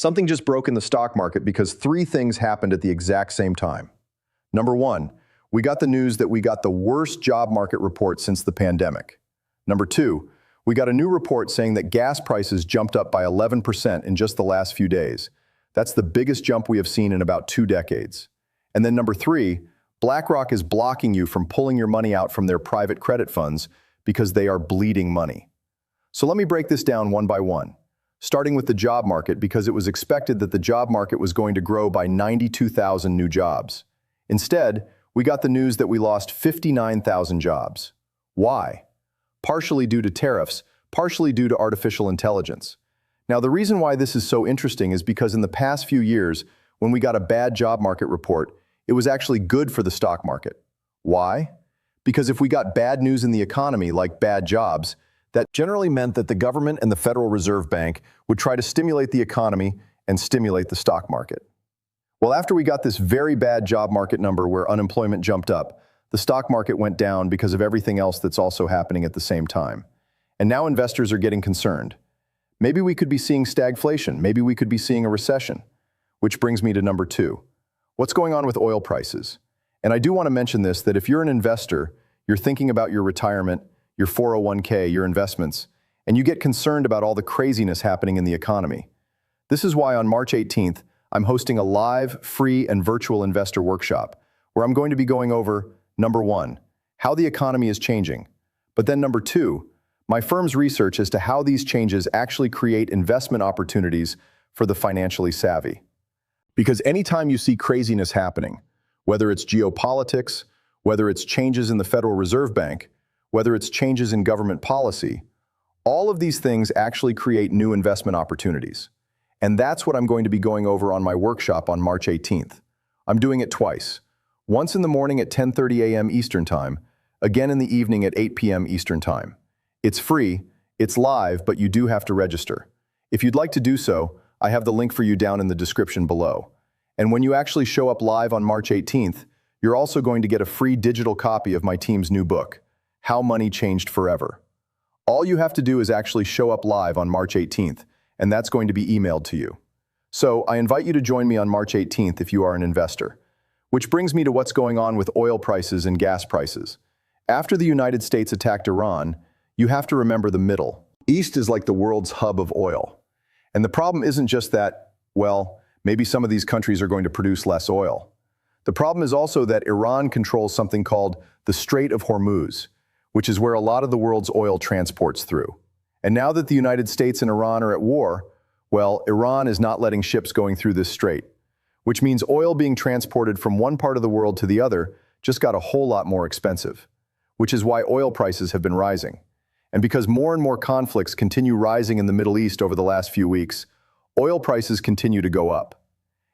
Something just broke in the stock market because three things happened at the exact same time. Number one, we got the news that we got the worst job market report since the pandemic. Number two, we got a new report saying that gas prices jumped up by 11% in just the last few days. That's the biggest jump we have seen in about 2 decades. And then number three, BlackRock is blocking you from pulling your money out from their private credit funds because they are bleeding money. So let me break this down one by one, starting with the job market because it was expected that the job market was going to grow by 92,000 new jobs. Instead, we got the news that we lost 59,000 jobs. Why? Partially due to tariffs, partially due to artificial intelligence. Now, the reason why this is so interesting is because in the past few years, when we got a bad job market report, it was actually good for the stock market. Why? Because if we got bad news in the economy, like bad jobs, that generally meant that the government and the Federal Reserve Bank would try to stimulate the economy and stimulate the stock market. Well, after we got this very bad job market number where unemployment jumped up, the stock market went down because of everything else that's also happening at the same time. And now investors are getting concerned. Maybe we could be seeing stagflation. Maybe we could be seeing a recession. Which brings me to number two. What's going on with oil prices? And I do want to mention this, that if you're an investor, you're thinking about your retirement, your 401k, your investments, and you get concerned about all the craziness happening in the economy. This is why on March 18th, I'm hosting a live, free, and virtual investor workshop where I'm going to be going over, number one, how the economy is changing, but then number two, my firm's research as to how these changes actually create investment opportunities for the financially savvy. Because anytime you see craziness happening, whether it's geopolitics, whether it's changes in the Federal Reserve Bank, whether it's changes in government policy, all of these things actually create new investment opportunities. And that's what I'm going to be going over on my workshop on March 18th. I'm doing it twice. Once in the morning at 10:30 a.m. Eastern Time, again in the evening at 8 p.m. Eastern Time. It's free, it's live, but you do have to register. If you'd like to do so, I have the link for you down in the description below. And when you actually show up live on March 18th, you're also going to get a free digital copy of my team's new book, How Money Changed Forever. All you have to do is actually show up live on March 18th, and that's going to be emailed to you. So I invite you to join me on March 18th if you are an investor. Which brings me to what's going on with oil prices and gas prices. After the United States attacked Iran, you have to remember the Middle East is like the world's hub of oil. And the problem isn't just that, well, maybe some of these countries are going to produce less oil. The problem is also that Iran controls something called the Strait of Hormuz, which is where a lot of the world's oil transports through. And now that the United States and Iran are at war, well, Iran is not letting ships going through this strait, which means oil being transported from one part of the world to the other just got a whole lot more expensive, which is why oil prices have been rising. And because more and more conflicts continue rising in the Middle East over the last few weeks, oil prices continue to go up.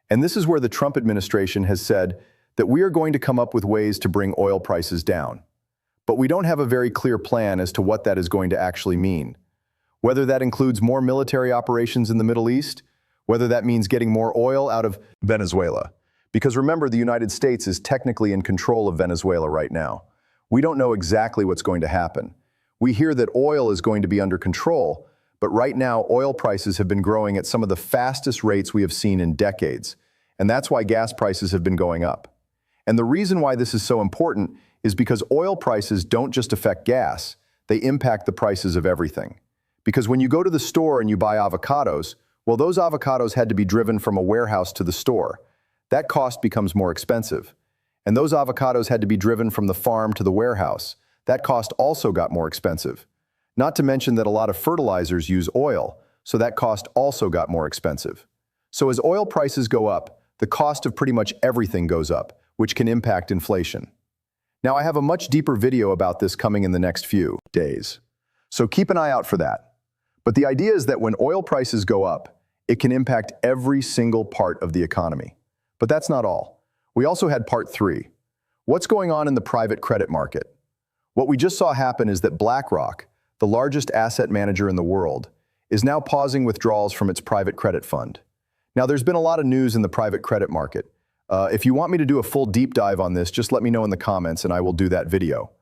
And this is where the Trump administration has said that we are going to come up with ways to bring oil prices down. But we don't have a very clear plan as to what that is going to actually mean. Whether that includes more military operations in the Middle East, whether that means getting more oil out of Venezuela. Because remember, the United States is technically in control of Venezuela right now. We don't know exactly what's going to happen. We hear that oil is going to be under control, but right now oil prices have been growing at some of the fastest rates we have seen in decades. And that's why gas prices have been going up. And the reason why this is so important is because oil prices don't just affect gas, they impact the prices of everything. Because when you go to the store and you buy avocados, well, those avocados had to be driven from a warehouse to the store. That cost becomes more expensive. And those avocados had to be driven from the farm to the warehouse. That cost also got more expensive. Not to mention that a lot of fertilizers use oil, so that cost also got more expensive. So as oil prices go up, the cost of pretty much everything goes up, which can impact inflation. Now, I have a much deeper video about this coming in the next few days. So keep an eye out for that. But the idea is that when oil prices go up, it can impact every single part of the economy. But that's not all. We also had part three. What's going on in the private credit market? What we just saw happen is that BlackRock, the largest asset manager in the world, is now pausing withdrawals from its private credit fund. Now, there's been a lot of news in the private credit market. If you want me to do a full deep dive on this, just let me know in the comments and I will do that video.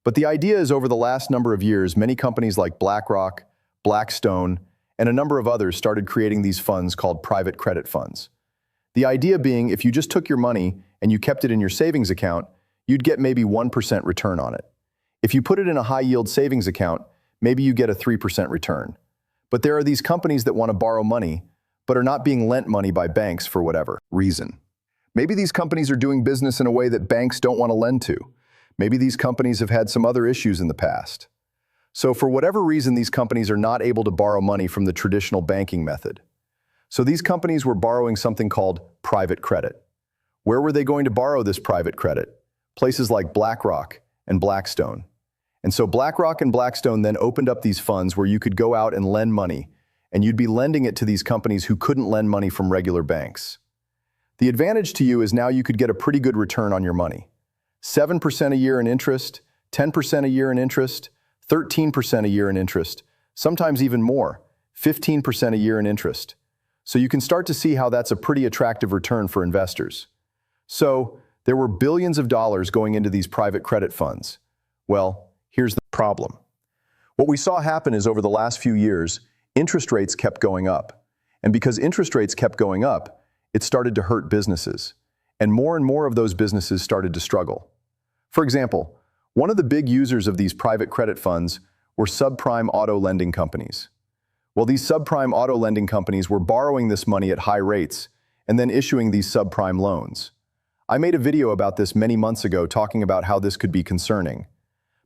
But the idea is over the last number of years, many companies like BlackRock, Blackstone, and a number of others started creating these funds called private credit funds. The idea being if you just took your money and you kept it in your savings account, you'd get maybe 1% return on it. If you put it in a high-yield savings account, maybe you get a 3% return. But there are these companies that want to borrow money, but are not being lent money by banks for whatever reason. Maybe these companies are doing business in a way that banks don't want to lend to. Maybe these companies have had some other issues in the past. So for whatever reason, these companies are not able to borrow money from the traditional banking method. So these companies were borrowing something called private credit. Where were they going to borrow this private credit? Places like BlackRock and Blackstone. And so BlackRock and Blackstone then opened up these funds where you could go out and lend money, and you'd be lending it to these companies who couldn't lend money from regular banks. The advantage to you is now you could get a pretty good return on your money. 7% a year in interest, 10% a year in interest, 13% a year in interest, sometimes even more, 15% a year in interest. So you can start to see how that's a pretty attractive return for investors. So there were billions of dollars going into these private credit funds. Well, here's the problem. What we saw happen is over the last few years, interest rates kept going up. And because interest rates kept going up, it started to hurt businesses. And more of those businesses started to struggle. For example, one of the big users of these private credit funds were subprime auto lending companies. Well, these subprime auto lending companies were borrowing this money at high rates and then issuing these subprime loans. I made a video about this many months ago talking about how this could be concerning.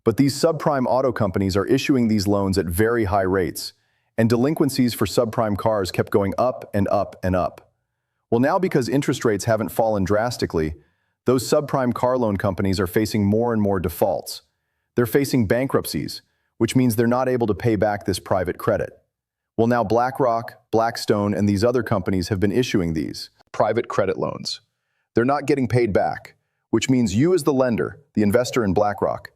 But these subprime auto companies are issuing these loans at very high rates, and delinquencies for subprime cars kept going up and up and up. Well, now because interest rates haven't fallen drastically, those subprime car loan companies are facing more and more defaults. They're facing bankruptcies, which means they're not able to pay back this private credit. Well, now BlackRock, Blackstone, and these other companies have been issuing these private credit loans. They're not getting paid back, which means you as the lender, the investor in BlackRock,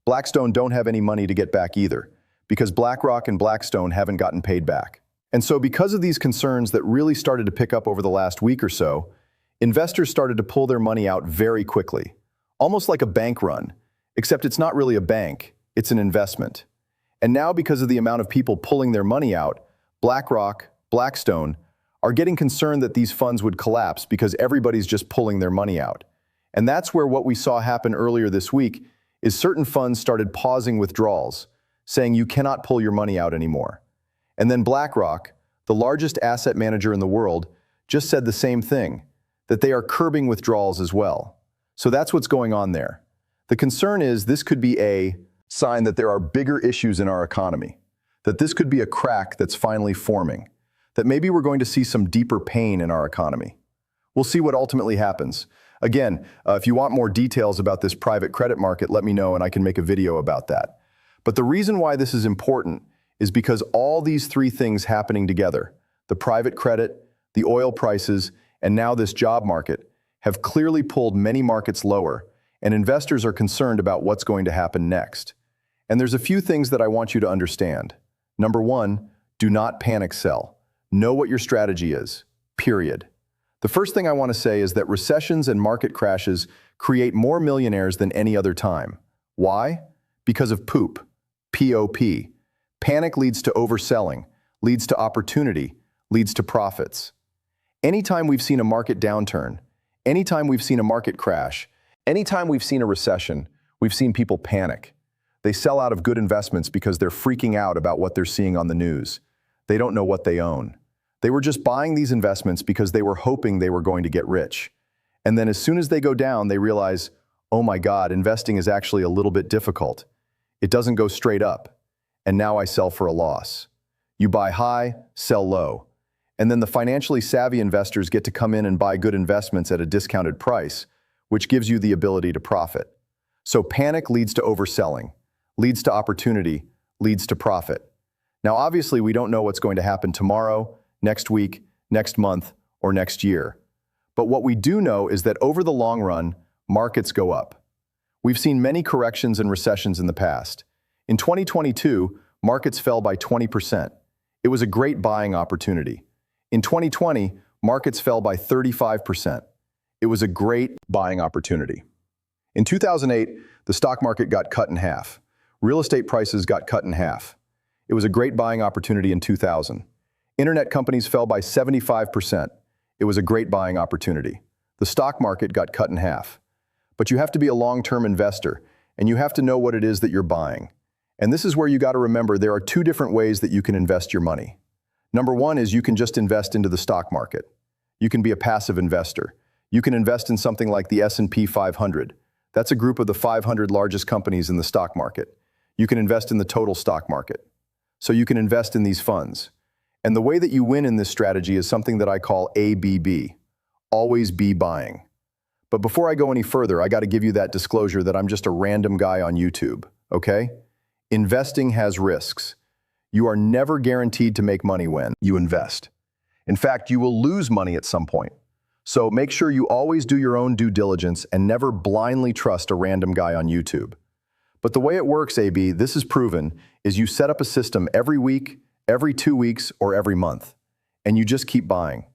Blackstone don't have any money to get back either, because BlackRock and Blackstone haven't gotten paid back. And so because of these concerns that really started to pick up over the last week or so, investors started to pull their money out very quickly, almost like a bank run, except it's not really a bank, it's an investment. And now because of the amount of people pulling their money out, BlackRock, Blackstone, are getting concerned that these funds would collapse because everybody's just pulling their money out. And that's where what we saw happen earlier this week is certain funds started pausing withdrawals, saying you cannot pull your money out anymore. And then BlackRock, the largest asset manager in the world, just said the same thing, that they are curbing withdrawals as well. So that's what's going on there. The concern is this could be a sign that there are bigger issues in our economy, that this could be a crack that's finally forming, that maybe we're going to see some deeper pain in our economy. We'll see what ultimately happens. Again, if you want more details about this private credit market, let me know and I can make a video about that. But the reason why this is important is because all these three things happening together, the private credit, the oil prices, and now this job market, have clearly pulled many markets lower, and investors are concerned about what's going to happen next. And there's a few things that I want you to understand. Number one, do not panic sell. Know what your strategy is, period. The first thing I want to say is that recessions and market crashes create more millionaires than any other time. Why? Because of poop, P-O-P. Panic leads to overselling, leads to opportunity, leads to profits. Anytime we've seen a market downturn, anytime we've seen a market crash, anytime we've seen a recession, we've seen people panic. They sell out of good investments because they're freaking out about what they're seeing on the news. They don't know what they own. They were just buying these investments because they were hoping they were going to get rich. And then as soon as they go down, they realize, oh my God, investing is actually a little bit difficult. It doesn't go straight up. And now I sell for a loss. You buy high, sell low. And then the financially savvy investors get to come in and buy good investments at a discounted price, which gives you the ability to profit. So panic leads to overselling, leads to opportunity, leads to profit. Now, obviously, we don't know what's going to happen tomorrow, next week, next month, or next year. But what we do know is that over the long run, markets go up. We've seen many corrections and recessions in the past. In 2022, markets fell by 20%. It was a great buying opportunity. In 2020, markets fell by 35%. It was a great buying opportunity. In 2008, the stock market got cut in half. Real estate prices got cut in half. It was a great buying opportunity in 2000. Internet companies fell by 75%. It was a great buying opportunity. The stock market got cut in half. But you have to be a long-term investor, and you have to know what it is that you're buying. And this is where you got to remember there are two different ways that you can invest your money. Number one is you can just invest into the stock market. You can be a passive investor. You can invest in something like the S&P 500. That's a group of the 500 largest companies in the stock market. You can invest in the total stock market. So you can invest in these funds. And the way that you win in this strategy is something that I call ABB. Always be buying. But before I go any further, I got to give you that disclosure that I'm just a random guy on YouTube, okay? Investing has risks. You are never guaranteed to make money when you invest. In fact, you will lose money at some point. So make sure you always do your own due diligence and never blindly trust a random guy on YouTube. But the way it works, AB, this is proven, is you set up a system every week, every 2 weeks, or every month. And you just keep buying.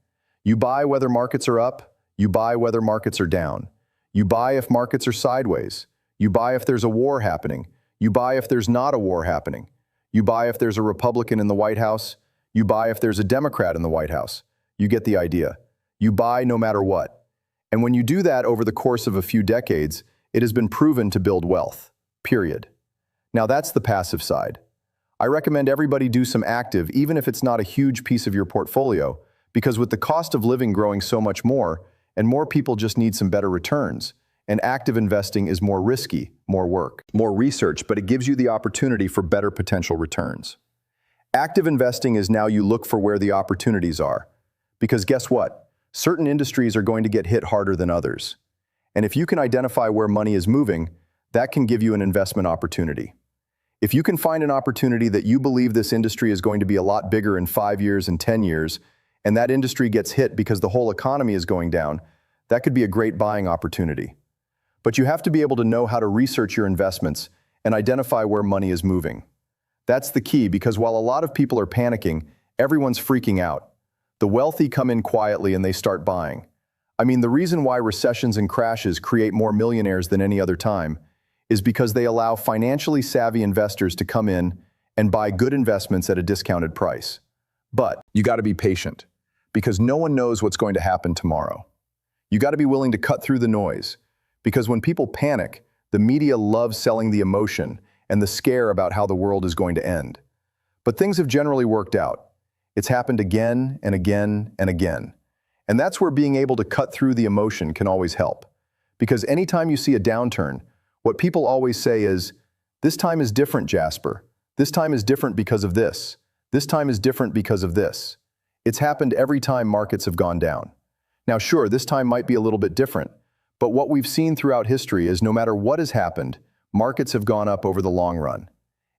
You buy whether markets are up. You buy whether markets are down. You buy if markets are sideways. You buy if there's a war happening. You buy if there's not a war happening. You buy if there's a Republican in the White House. You buy if there's a Democrat in the White House. You get the idea. You buy no matter what. And when you do that over the course of a few decades, it has been proven to build wealth. Period. Now that's the passive side. I recommend everybody do some active, even if it's not a huge piece of your portfolio, because with the cost of living growing so much more, and more people just need some better returns, and active investing is more risky, more work, more research, but it gives you the opportunity for better potential returns. Active investing is now you look for where the opportunities are. Because guess what? Certain industries are going to get hit harder than others. And if you can identify where money is moving, that can give you an investment opportunity. If you can find an opportunity that you believe this industry is going to be a lot bigger in 5 years and 10 years, and that industry gets hit because the whole economy is going down, that could be a great buying opportunity. But you have to be able to know how to research your investments and identify where money is moving. That's the key, because while a lot of people are panicking, everyone's freaking out. The wealthy come in quietly and they start buying. I mean, the reason why recessions and crashes create more millionaires than any other time is because they allow financially savvy investors to come in and buy good investments at a discounted price. But you got to be patient, because no one knows what's going to happen tomorrow. You got to be willing to cut through the noise, because when people panic, the media loves selling the emotion and the scare about how the world is going to end. But things have generally worked out. It's happened again and again and again. And that's where being able to cut through the emotion can always help. Because anytime you see a downturn, what people always say is, "This time is different, Jasper. This time is different because of this. This time is different because of this." It's happened every time markets have gone down. Now sure, this time might be a little bit different, but what we've seen throughout history is no matter what has happened, markets have gone up over the long run.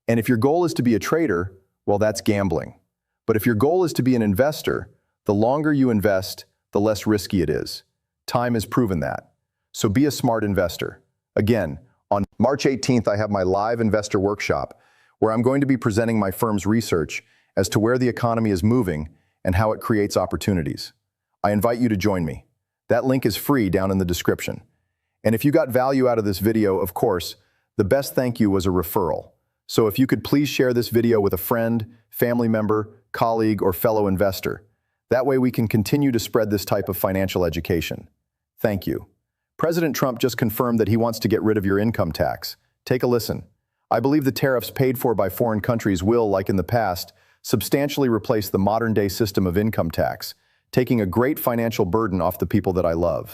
And if your goal is to be a trader, well, that's gambling. But if your goal is to be an investor, the longer you invest, the less risky it is. Time has proven that. So be a smart investor. Again, on March 18th, I have my live investor workshop where I'm going to be presenting my firm's research as to where the economy is moving and how it creates opportunities. I invite you to join me. That link is free down in the description. And if you got value out of this video, of course, the best thank you was a referral. So if you could please share this video with a friend, family member, colleague, or fellow investor. That way we can continue to spread this type of financial education. Thank you. President Trump just confirmed that he wants to get rid of your income tax. Take a listen. I believe the tariffs paid for by foreign countries will, like in the past, substantially replace the modern-day system of income tax, taking a great financial burden off the people that I love.